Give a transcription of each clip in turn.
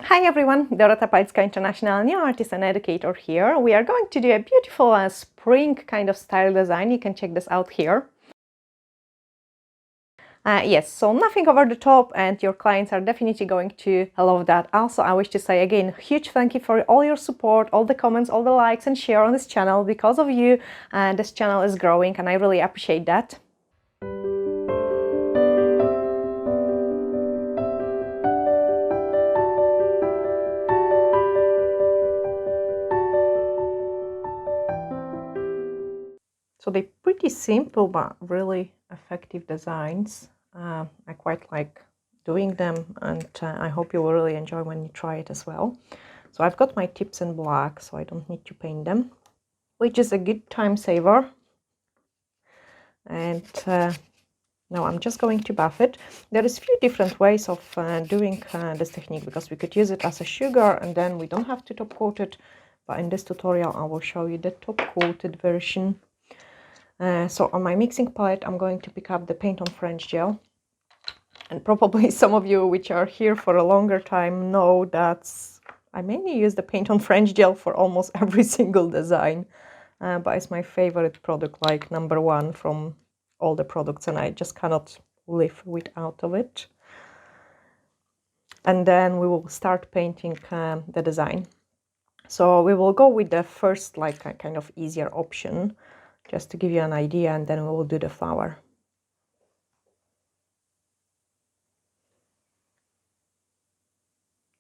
Hi everyone, Dorota Palicka, International New Artist and Educator here. We are going to do a beautiful spring kind of style design. You can check this out here. Yes, so nothing over the top, and your clients are definitely going to love that. Also, I wish to say again, huge thank you for all your support, all the comments, all the likes and share on this channel. Because of you, this channel is growing and I really appreciate that. So they're pretty simple but really effective designs. I quite like doing them, and I hope you will really enjoy when you try it as well. So I've got my tips in black, so I don't need to paint them, which is a good time saver. And now I'm just going to buff it. There is a few different ways of doing this technique, because we could use it as a sugar and then we don't have to top coat it. But in this tutorial I will show you the top coated version. So on my mixing palette, I'm going to pick up the Paint on French gel. And probably some of you which are here for a longer time know that I mainly use the Paint on French gel for almost every single design. But it's my favorite product, like #1 from all the products, and I just cannot live without of it. And then we will start painting the design. So we will go with the first, like, kind of easier option, just to give you an idea, and then we will do the flower.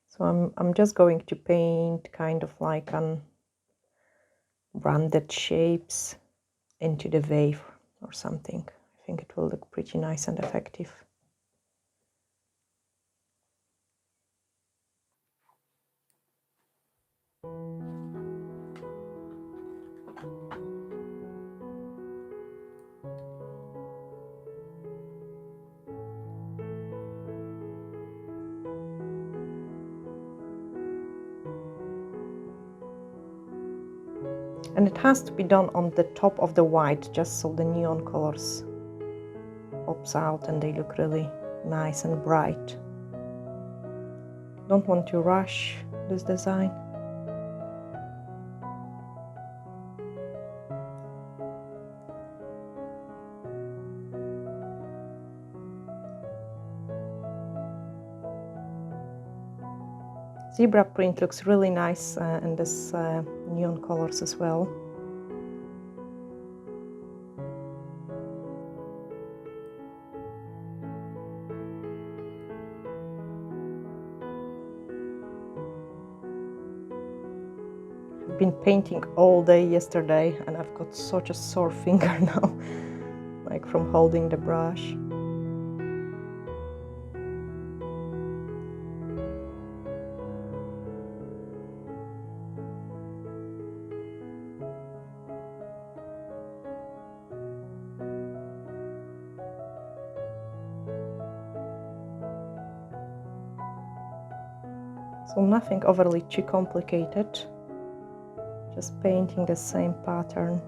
So I'm just going to paint kind of like rounded shapes into the wave or something. I think it will look pretty nice and effective. And it has to be done on the top of the white, just so the neon colors pops out and they look really nice and bright. Don't want to rush this design. Zebra print looks really nice in this neon colors as well. I've been painting all day yesterday and I've got such a sore finger now, like from holding the brush. So nothing overly too complicated, just painting the same pattern.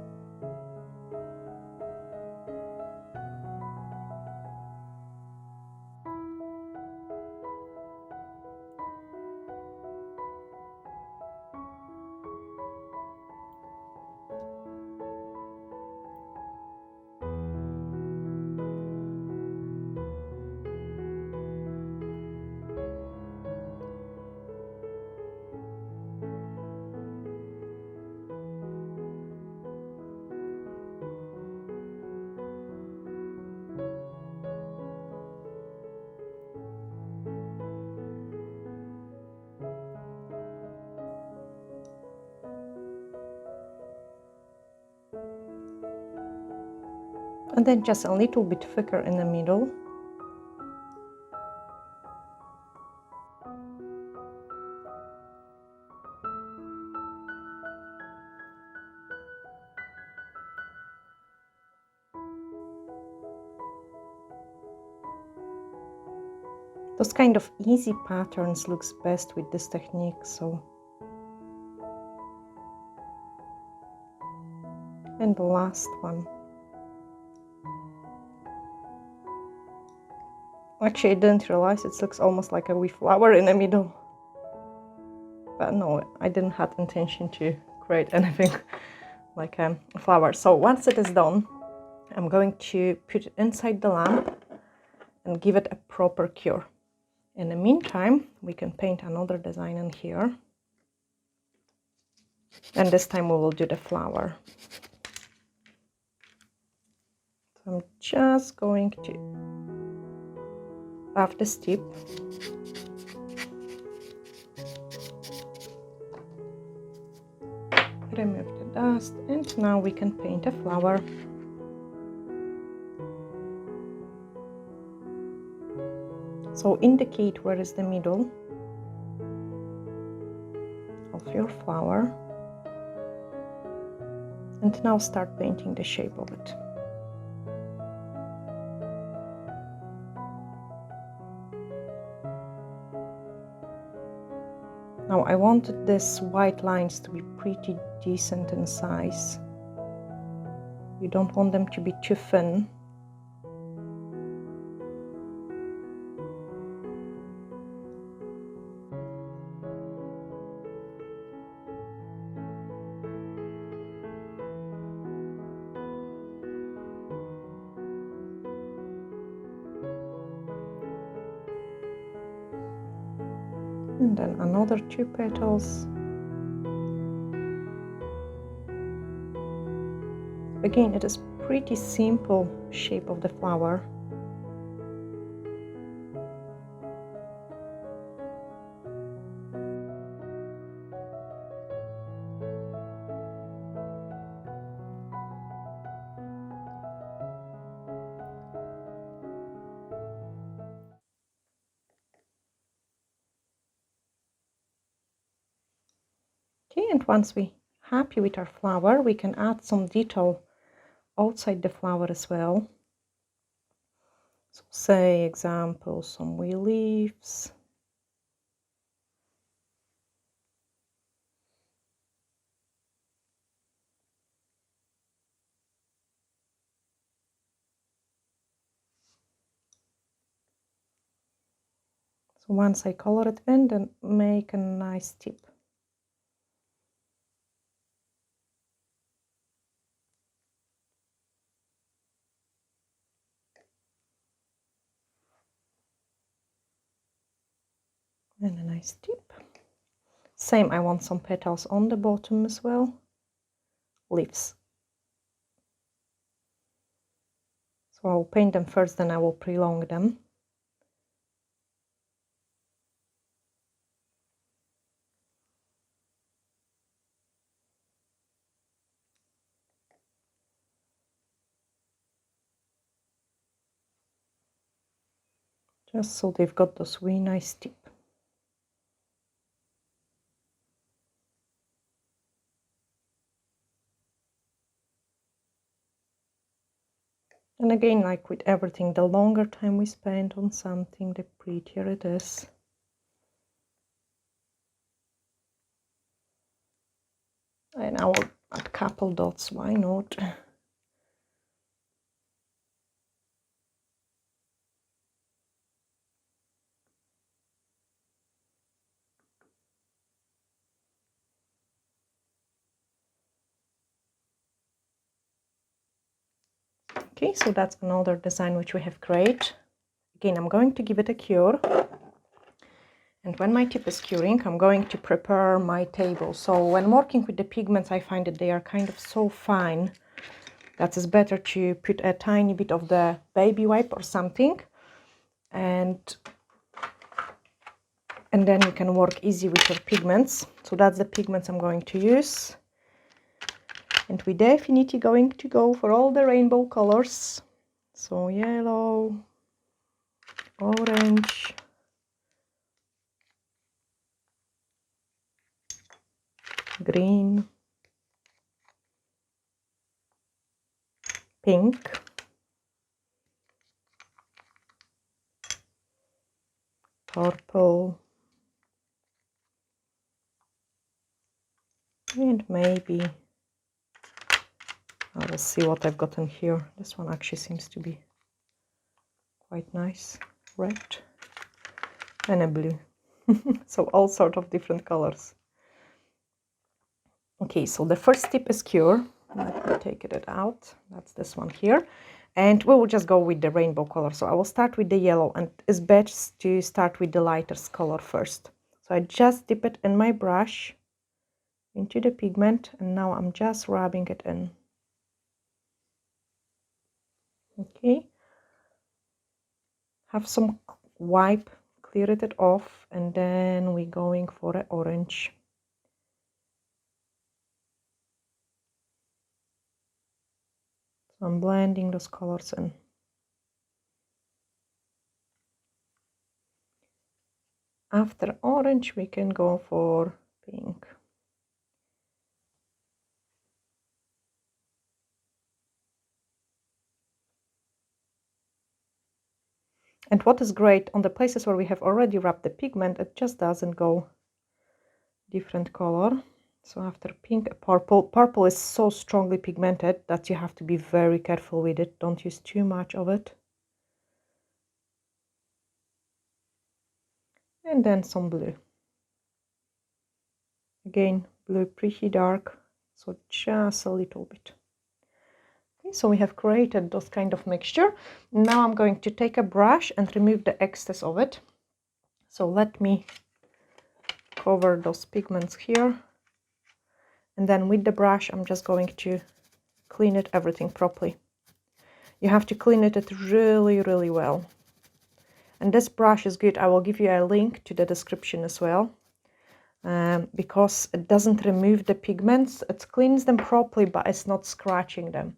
And then just a little bit thicker in the middle. Those kind of easy patterns looks best with this technique, so. And the last one. Actually, I didn't realize it looks almost like a wee flower in the middle. but no, I didn't have intention to create anything like a flower. So once it is done, I'm going to put it inside the lamp and give it a proper cure. In the meantime, we can paint another design in here, and this time we will do the flower. So I'm just going to buff this tip. Remove the dust, and now we can paint a flower. So indicate where is the middle of your flower, and now start painting the shape of it. Now I wanted these white lines to be pretty decent in size. You don't want them to be too thin. And then another 2 petals. Again, it is pretty simple shape of the flower. Okay, and once we're happy with our flower, we can add some detail outside the flower as well. So say example, some wee leaves. So once I color it in, then make a nice tip. And a nice tip. Same, I want some petals on the bottom as well. Leaves. So I'll paint them first, then I will prolong them. Just so they've got those wee nice tip. And again, like with everything, the longer time we spend on something, the prettier it is. And I will add a couple dots, why not? Okay, so that's another design which we have created. Again, I'm going to give it a cure. And when my tip is curing, I'm going to prepare my table. So when working with the pigments, I find that they are kind of so fine that it's better to put a tiny bit of the baby wipe or something. And then you can work easy with your pigments. So that's the pigments I'm going to use. And we're definitely going to go for all the rainbow colors. So yellow, orange, green, pink, purple, and maybe I will see what I've got in here. This one actually seems to be quite nice. Red and a blue. So all sort of different colors. Okay, so the first tip is cure. Let me take it out. That's this one here. And we will just go with the rainbow color. So I will start with the yellow, and it's best to start with the lightest color first. So I just dip it in my brush into the pigment, and now I'm just rubbing it in. Okay. Have some wipe, clear it off, and then we're going for an orange. So I'm blending those colors in. After orange, we can go for pink. And what is great, on the places where we have already rubbed the pigment, it just doesn't go different color. So after pink, purple. Purple is so strongly pigmented that you have to be very careful with it. Don't use too much of it. And then some blue. Again, blue pretty dark, so just a little bit. Okay, so we have created those kind of mixture. Now I'm going to take a brush and remove the excess of it. So let me cover those pigments here. And then with the brush, I'm just going to clean it everything properly. You have to clean it really, really well. And this brush is good. I will give you a link to the description as well. Because it doesn't remove the pigments. It cleans them properly, but it's not scratching them.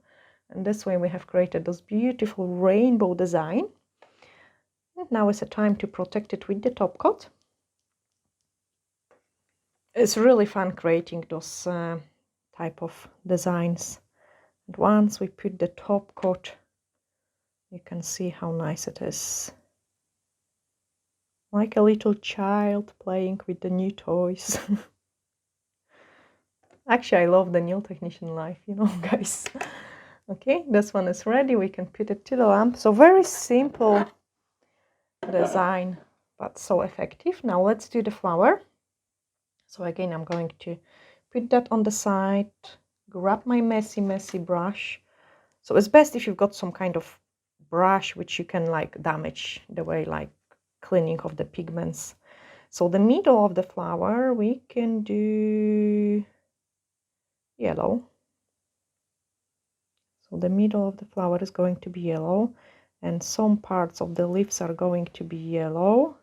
And this way we have created this beautiful rainbow design. And now is the time to protect it with the top coat. It's really fun creating those type of designs. And once we put the top coat, you can see how nice it is. Like a little child playing with the new toys. Actually, I love the nail technician life, you know, guys. Okay, this one is ready. We can put it to the lamp. So very simple design, but so effective. Now let's do the flower. So again, I'm going to put that on the side, grab my messy brush. So it's best if you've got some kind of brush which you can like damage the way like cleaning of the pigments. So the middle of the flower, we can do yellow. So the middle of the flower is going to be yellow, and some parts of the leaves are going to be yellow.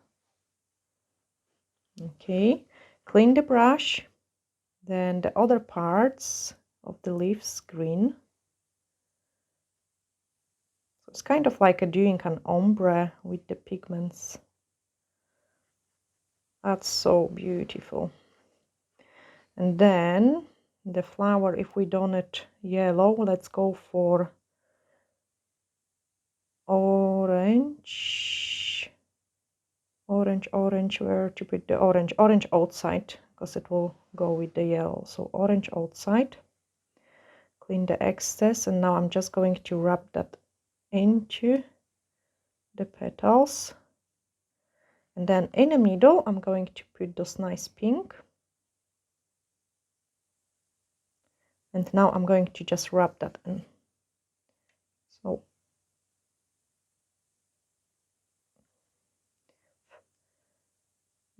Okay, clean the brush, then the other parts of the leaves green. So it's kind of like doing an ombre with the pigments. That's so beautiful. And then the flower, if we done it yellow, let's go for orange. Orange, where to put the orange outside, because it will go with the yellow. So orange outside, clean the excess, and now I'm just going to rub that into the petals. And then in the middle, I'm going to put this nice pink. And now I'm going to just rub that in. So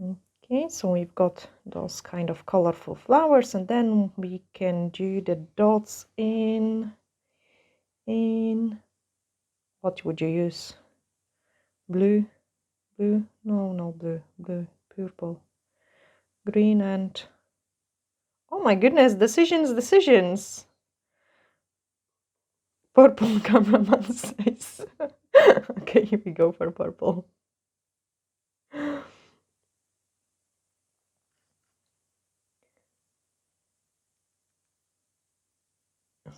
okay, so we've got those kind of colorful flowers, and then we can do the dots in what would you use? Blue, no, blue, purple, green, and oh my goodness, decisions. Purple, cameraman says. Okay, here we go for purple.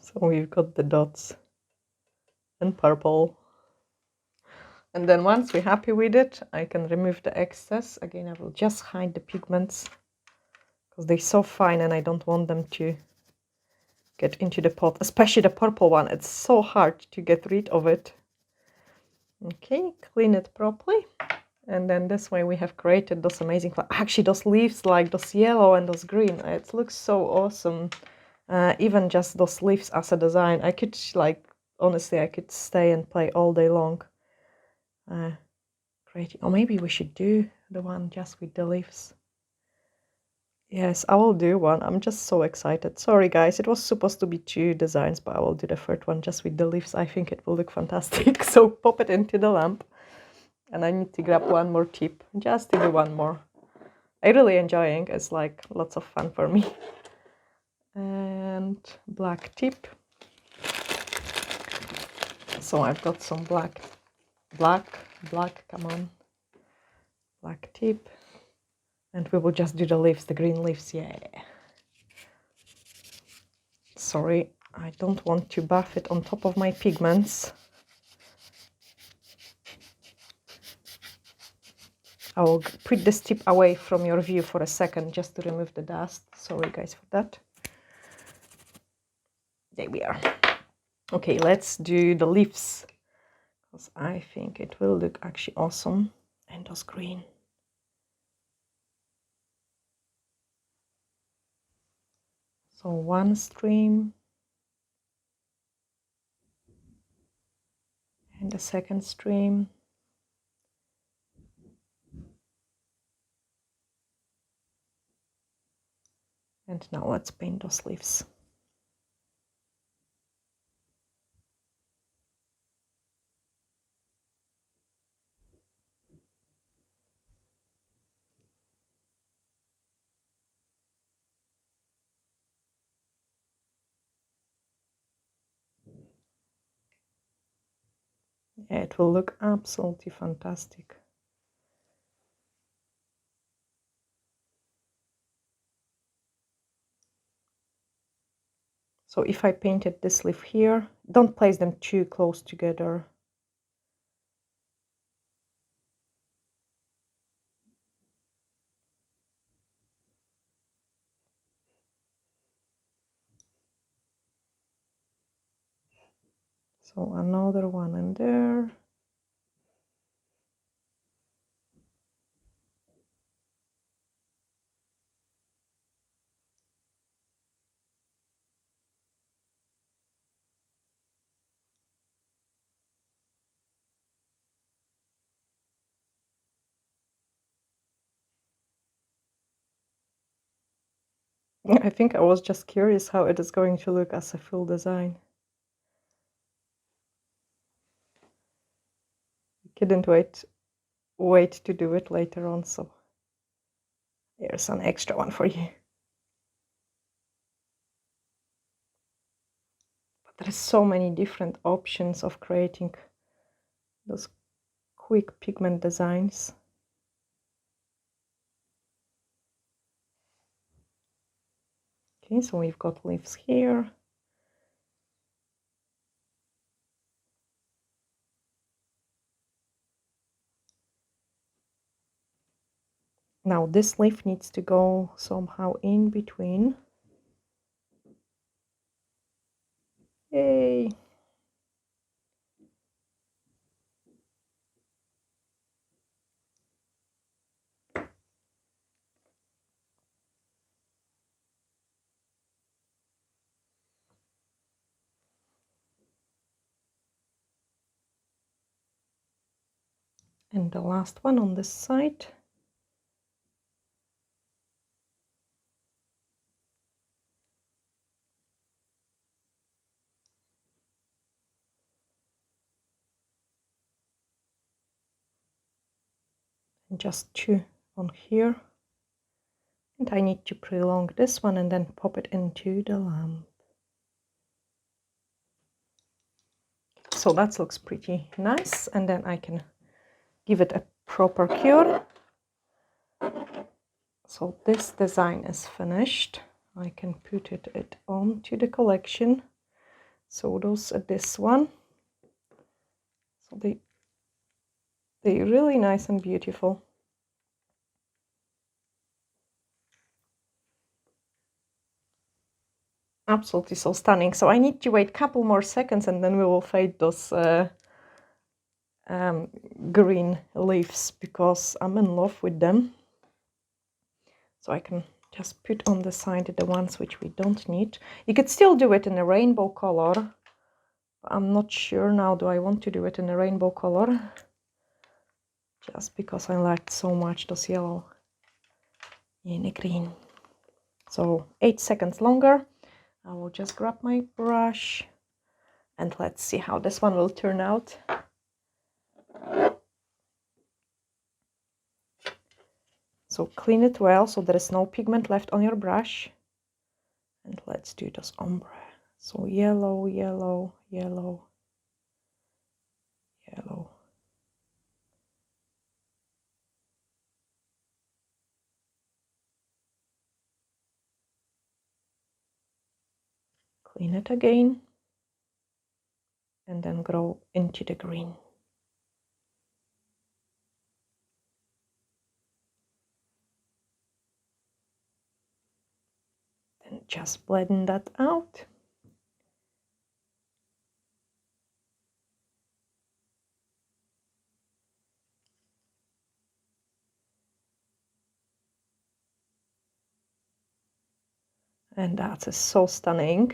So we've got the dots in purple. And then once we're happy with it, I can remove the excess. Again, I will just hide the pigments because they're so fine and I don't want them to get into the pot, especially the purple one. It's so hard to get rid of it. Okay, clean it properly. And then this way we have created those amazing, actually those leaves, like those yellow and those green, it looks so awesome. Even just those leaves as a design, I could, like, honestly, I could stay and play all day long. Creating, or maybe we should do the one just with the leaves. Yes, I will do one. I'm just so excited. Sorry guys, it was supposed to be 2 designs, but I will do the third one just with the leaves. I think it will look fantastic. So pop it into the lamp. And I need to grab one more tip, just to do one more. I really enjoying, it's like lots of fun for me. And black tip. So I've got some black, come on. Black tip. And we will just do the leaves, the green leaves, yeah. Sorry, I don't want to buff it on top of my pigments. I will put this tip away from your view for a second just to remove the dust. Sorry guys for that. There we are. Okay, let's do the leaves, because I think it will look actually awesome. And those green. So one stream. And the second stream. And now let's paint those leaves. Yeah, it will look absolutely fantastic. So if I painted this leaf here, don't place them too close together. So another one in there. I think I was just curious how it is going to look as a full design. Couldn't wait to do it later on, so here's an extra one for you. But there's so many different options of creating those quick pigment designs. Okay, so we've got leaves here. Now this leaf needs to go somehow in between. Yay! And the last one on this side. And just 2 on here. And I need to prolong this one and then pop it into the lamp. So that looks pretty nice, and then I can give it a proper cure. So this design is finished. I can put it onto the collection. So those are this one. So they're really nice and beautiful. Absolutely so stunning. So I need to wait a couple more seconds and then we will fade those green leaves because I'm in love with them. So I can just put on the side the ones which we don't need. You could still do it in a rainbow color. I'm not sure now, do I want to do it in a rainbow color? Just because I liked so much those yellow and green. So 8 seconds longer. I will just grab my brush and let's see how this one will turn out. So clean it well so there is no pigment left on your brush. And let's do this ombre. So yellow, yellow, yellow, yellow. Clean it again. And then go into the green. Then just blend that out. And that is so stunning.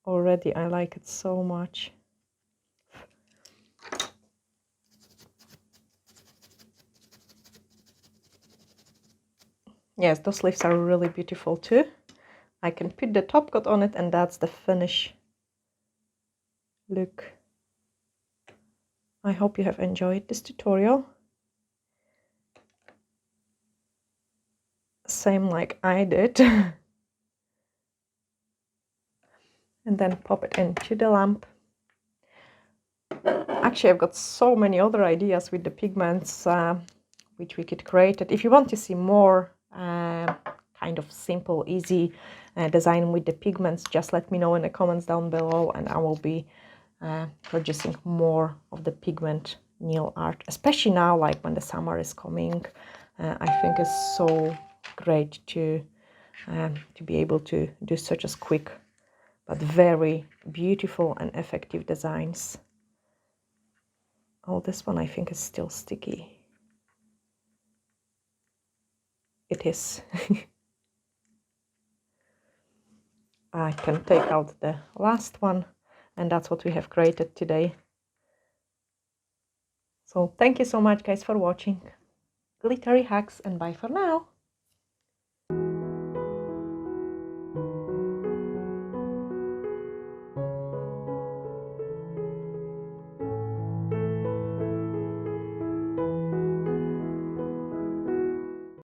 Already I like it so much. Yes, those leaves are really beautiful too. I can put the top coat on it and that's the finish look. I hope you have enjoyed this tutorial. Same like I did. And then pop it into the lamp. Actually, I've got so many other ideas with the pigments which we could create. If you want to see more kind of simple, easy design with the pigments, just let me know in the comments down below and I will be producing more of the pigment nail art, especially now like when the summer is coming. I think it's so great to be able to do such as quick but very beautiful and effective designs. Oh, this one I think is still sticky. It is. I can take out the last one, and that's what we have created today. So thank you so much guys for watching. Glittery hacks and bye for now.